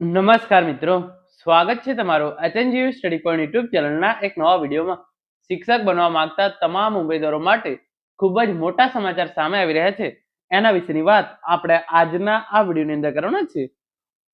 નમસ્કાર મિત્રો, સ્વાગત છે તમારું એચએનજીયુ સ્ટડી પોઈન્ટ યુટ્યુબ ચેનલના એક નવા વિડીયોમાં. શિક્ષક બનવા માંગતા તમામ ઉમેદવારો માટે ખૂબ જ મોટા સમાચાર સામે આવી રહ્યા છે. એના વિશેની વાત આપણે આજના આ વિડીયોની અંદર કરવાના છે.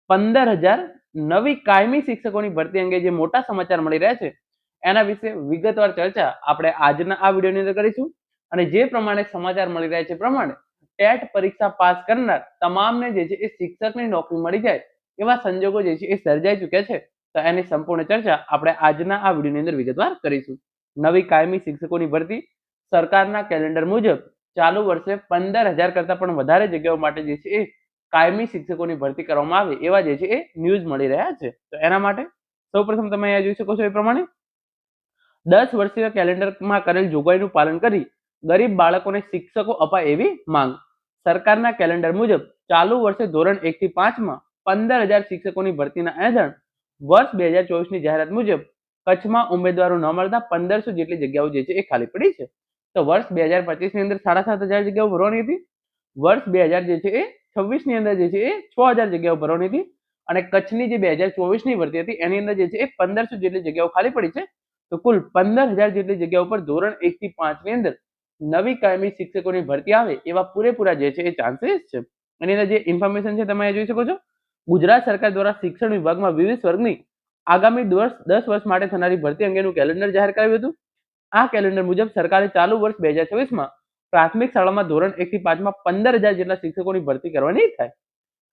15,000 નવી કાયમી શિક્ષકોની ભરતી અંગે જે મોટા સમાચાર મળી રહ્યા છે એના વિશે વિગતવાર ચર્ચા આપણે આજના આ વિડીયોની અંદર કરીશું. અને જે પ્રમાણે સમાચાર મળી રહ્યા છે પ્રમાણે ટેટ પરીક્ષા પાસ કરનાર તમામને જે છે એ શિક્ષકની નોકરી મળી જાય એવા સંજોગો જે છે એ સર્જાઈ ચૂક્યા છે. તો એની સંપૂર્ણ ચર્ચા આપણે આજના આ વિડીયોની અંદર વિગતવાર કરીશું. નવી કાયમી શિક્ષકોની ભરતી સરકારના કેલેન્ડર મુજબ ચાલુ વર્ષે 15,000 કરતા પણ વધારે જગ્યાઓ માટે જે છે એ કાયમી શિક્ષકોની ભરતી કરવામાં આવે એવા જે છે એ ન્યૂઝ મળી રહ્યા છે. તો એના માટે સૌપ્રથમ તમે અહીંયા જોઈ શકો છો એ પ્રમાણે 10 વર્ષીય કેલેન્ડરમાં કરેલ જોગવાઈનું પાલન કરી ગરીબ બાળકોને શિક્ષકો અપાય એવી માંગ. સરકારના કેલેન્ડર મુજબ ચાલુ વર્ષે ધોરણ 1 થી 5 માં 15,000 શિક્ષકોની ભરતીના આયોજન વર્ષ 2024 ની જાહેરાત મુજબ કચ્છમાં ઉમેદવારો ન મળતા 1500 જેટલી જગ્યાઓ જે છે એ ખાલી પડી છે. તો વર્ષ 2025 ની અંદર 7,500 જગ્યાઓ ભરવાની હતી. વર્ષ 2026 ની અંદર જે છે એ 6,000 જગ્યાઓ ભરવાની હતી. અને કચ્છની જે 2024 ની ભરતી હતી એની અંદર જે છે એ 1500 જેટલી જગ્યાઓ ખાલી પડી છે. તો કુલ 15,000 જેટલી જગ્યાઓ પર ધોરણ 1 થી 5 ની અંદર નવી કાયમી શિક્ષકોની ભરતી આવે એવા પૂરેપૂરા જે છે એ ચાન્સીસ છે. એની અંદર જે ઇન્ફોર્મેશન છે તમે જોઈ શકો છો. ગુજરાત સરકાર દ્વારા શિક્ષણ વિભાગમાં વિવિધ વર્ગની આગામી 10 વર્ષ માટે થનારી ભરતી અંગેનું કેલેન્ડર જાહેર કરાયું હતું. આ કેલેન્ડર મુજબ સરકારે ચાલુ વર્ષ 2024 પ્રાથમિક શાળામાં ધોરણ 1 થી 5 માં 15,000 જેટલા શિક્ષકોની ભરતી કરવાની થાય.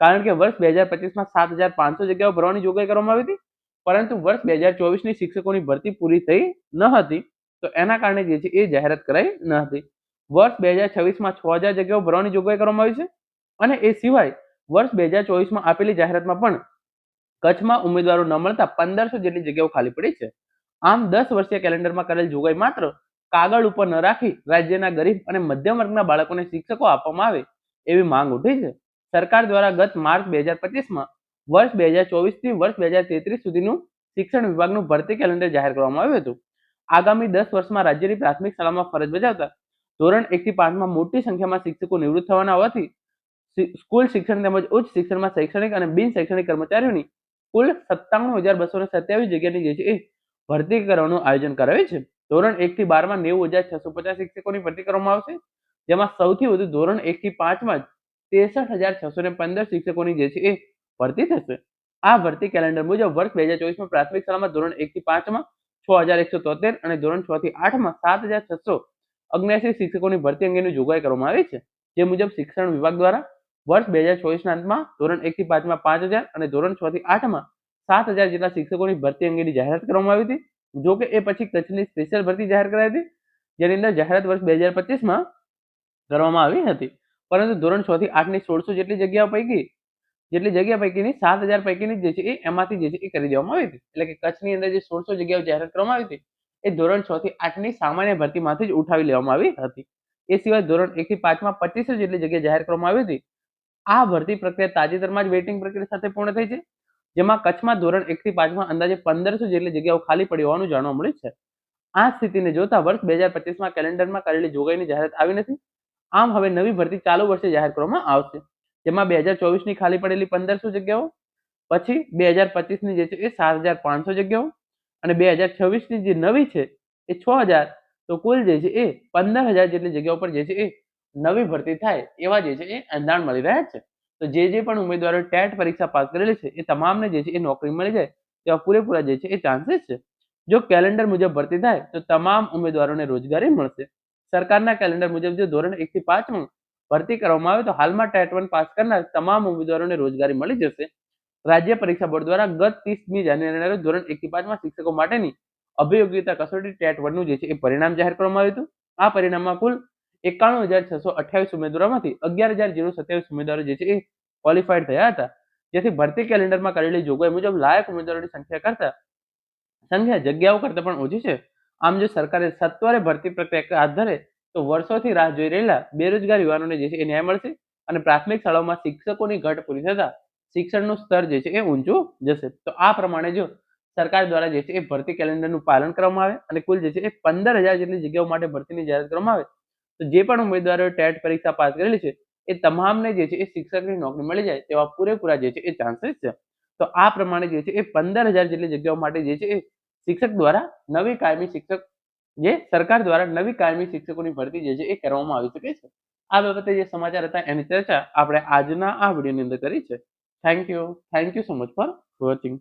કારણ કે વર્ષ 2025 7,500 જગ્યાઓ ભરવાની જોગવાઈ કરવામાં આવી હતી, પરંતુ વર્ષ 2024 ની શિક્ષકોની ભરતી પૂરી થઈ ન હતી. તો એના કારણે જે છે એ જાહેરાત કરાઈ ન હતી. વર્ષ 2026 6,000 જગ્યાઓ ભરવાની જોગવાઈ કરવામાં આવી છે. અને એ સિવાય વર્ષ 2024 આપેલી જાહેરાતમાં પણ કચ્છમાં ઉમેદવારો ન મળતા 1500 જેટલી જગ્યાઓ ખાલી પડી છે. આમ 10 વર્ષીય કેલેન્ડરમાં કરેલ જોગવાઈ માત્ર કાગળ ઉપર ન રાખી રાજ્યના ગરીબ અને મધ્યમ વર્ગના બાળકોને શિક્ષકો આપવામાં આવે એવી માંગ ઉઠી છે. સરકાર દ્વારા ગત માર્ચ 2025 વર્ષ 2024 થી વર્ષ 2033 સુધીનું શિક્ષણ વિભાગનું ભરતી કેલેન્ડર જાહેર કરવામાં આવ્યું હતું. આગામી 10 વર્ષમાં રાજ્યની પ્રાથમિક શાળામાં ફરજ બજાવતા ધોરણ 1 થી 5 માં મોટી સંખ્યામાં શિક્ષકો નિવૃત્ત થવાના હોવાથી સ્કૂલ શિક્ષણ તેમજ ઉચ્ચ શિક્ષણમાં શૈક્ષણિક અને બિન શૈક્ષણિક કર્મચારીઓની કુલ 97,227 જગ્યાની જે છે એ ભરતી કરવાનું આયોજન કરાયું છે. ધોરણ 1 થી 12 માં 90,650 શિક્ષકોની ભરતી કરવામાં આવશે, જેમાં સૌથી વધુ ધોરણ 1 થી 5 માં 63,615 શિક્ષકોની જે છે એ ભરતી થશે. આ ભરતી કેલેન્ડર મુજબ વર્ષ 2024 પ્રાથમિક શાળામાં ધોરણ 1 થી 5 માં 6,173 અને ધોરણ 6 થી 8 માં 7,679 શિક્ષકોની ભરતી અંગેની જોગવાઈ કરવામાં આવી છે. જે મુજબ શિક્ષણ વિભાગ દ્વારા વર્ષ 2024 અંતમાં ધોરણ 1 થી 5 માં 5,000 અને ધોરણ 6 થી 8 માં 7,000 જેટલા શિક્ષકોની ભરતી અંગેની જાહેરાત કરવામાં આવી હતી. જો કે એ પછી કચ્છની સ્પેશિયલ ભરતી જાહેર કરાઈ હતી, જેની અંદર જાહેરાત વર્ષ 2025 કરવામાં આવી હતી. પરંતુ ધોરણ 6 થી 8 ની 1600 જેટલી જગ્યા પૈકીની 7,000 પૈકીની જે છે એ એમાંથી જે છે એ કરી દેવામાં આવી હતી. એટલે કે કચ્છની અંદર જે 1600 જગ્યાઓ જાહેરાત કરવામાં આવી હતી એ ધોરણ 6 થી 8 ની સામાન્ય ભરતીમાંથી જ ઉઠાવી લેવામાં આવી હતી. એ સિવાય ધોરણ 1 થી 5 માં 2500 જેટલી જગ્યા જાહેર કરવામાં આવી હતી. આ ભરતી પ્રક્રિયા તાજેતરમાં જ વેઇટિંગ પ્રક્રિયા સાથે પૂર્ણ થઈ છે, જેમાં કચ્છમાં ધોરણ 1 થી 5 માં અંદાજે 1500 જેટલી જગ્યાઓ ખાલી પડી હોવાનું જાણવા મળ્યું છે. આ સ્થિતિને જોતા વર્ષ 2025 કેલેન્ડરમાં કરેલી જોગવાઈની જાહેરાત આવી નથી. આમ હવે નવી ભરતી ચાલુ વર્ષે જાહેર કરવામાં આવશે, જેમાં 2024 ની ખાલી પડેલી 1500 જગ્યાઓ, પછી 2025 ની જે છે એ 7,500 જગ્યાઓ અને 2026 ની જે નવી છે એ 6,000. તો કુલ જે છે એ 15,000 જેટલી જગ્યાઓ પર જે છે એ નવી ભરતી થાય એવા જે છે એ અંદાજ મળી રહ્યા છે. તો જે પણ ઉમેદવારો ટેટ પરીક્ષા પાસ કરેલી છે એ તમામને જે છે એ નોકરી મળી જાય તેવા પૂરેપૂરા જે છે એ ચાન્સીસ છે. જો કેલેન્ડર મુજબ ભરતી થાય તો તમામ ઉમેદવારોને રોજગારી મળશે. સરકારના કેલેન્ડર મુજબ જો ધોરણ 1 થી 5 માં ભરતી કરવામાં આવે તો હાલમાં ટેટ 1 પાસ કરનાર તમામ ઉમેદવારોને રોજગારી મળી જશે. રાજ્ય પરીક્ષા બોર્ડ દ્વારા ગત 30મી જાન્યુઆરીના રોજ ધોરણ 1 થી 5 માં શિક્ષકો માટેની અભિયોગ્યતા કસોટી ટેટ 1 નું જે છે એ પરિણામ જાહેર કરવામાં આવ્યું હતું. આ પરિણામમાં કુલ 91,628 ઉમેદવારોમાંથી 11,027 ઉમેદવારો જે છે એ ક્વોલિફાઈડ થયા હતા. જેથી ભરતી કેલેન્ડરમાં કરેલી જોગવાઈ મુજબ લાયક ઉમેદવારોની સંખ્યા જગ્યાઓ કરતા પણ ઓછી છે. આમ જો સરકારે સત્વરે ભરતી પ્રક્રિયા હાથ ધરે તો વર્ષોથી રાહ જોઈ રહેલા બેરોજગાર યુવાનોને જે છે એ ન્યાય મળશે અને પ્રાથમિક શાળાઓમાં શિક્ષકોની ઘટ પૂરી થતા શિક્ષણનું સ્તર જે છે એ ઊંચું જશે. તો આ પ્રમાણે જો સરકાર દ્વારા જે છે એ ભરતી કેલેન્ડરનું પાલન કરવામાં આવે અને કુલ જે છે એ 15,000 જેટલી જગ્યાઓ માટે ભરતીની જાહેરાત કરવામાં આવે તો જે પણ ઉમેદવારોએ ટેટ પરીક્ષા પાસ કરેલી છે એ તમામને જે છે એ શિક્ષકની નોકરી મળી જાય તેવા પૂરેપૂરા જે છે એ ચાન્સીસ છે. તો આ પ્રમાણે જે છે એ 15,000 જેટલી જગ્યાઓ માટે જે છે એ શિક્ષક દ્વારા નવી કાયમી શિક્ષક જે સરકાર દ્વારા નવી કાયમી શિક્ષકોની ભરતી જે છે એ કરવામાં આવી શકે છે. આ બાબતે જે સમાચાર હતા એની ચર્ચા આપણે આજના આ વિડીયોની અંદર કરી છે. Thank you so much for watching.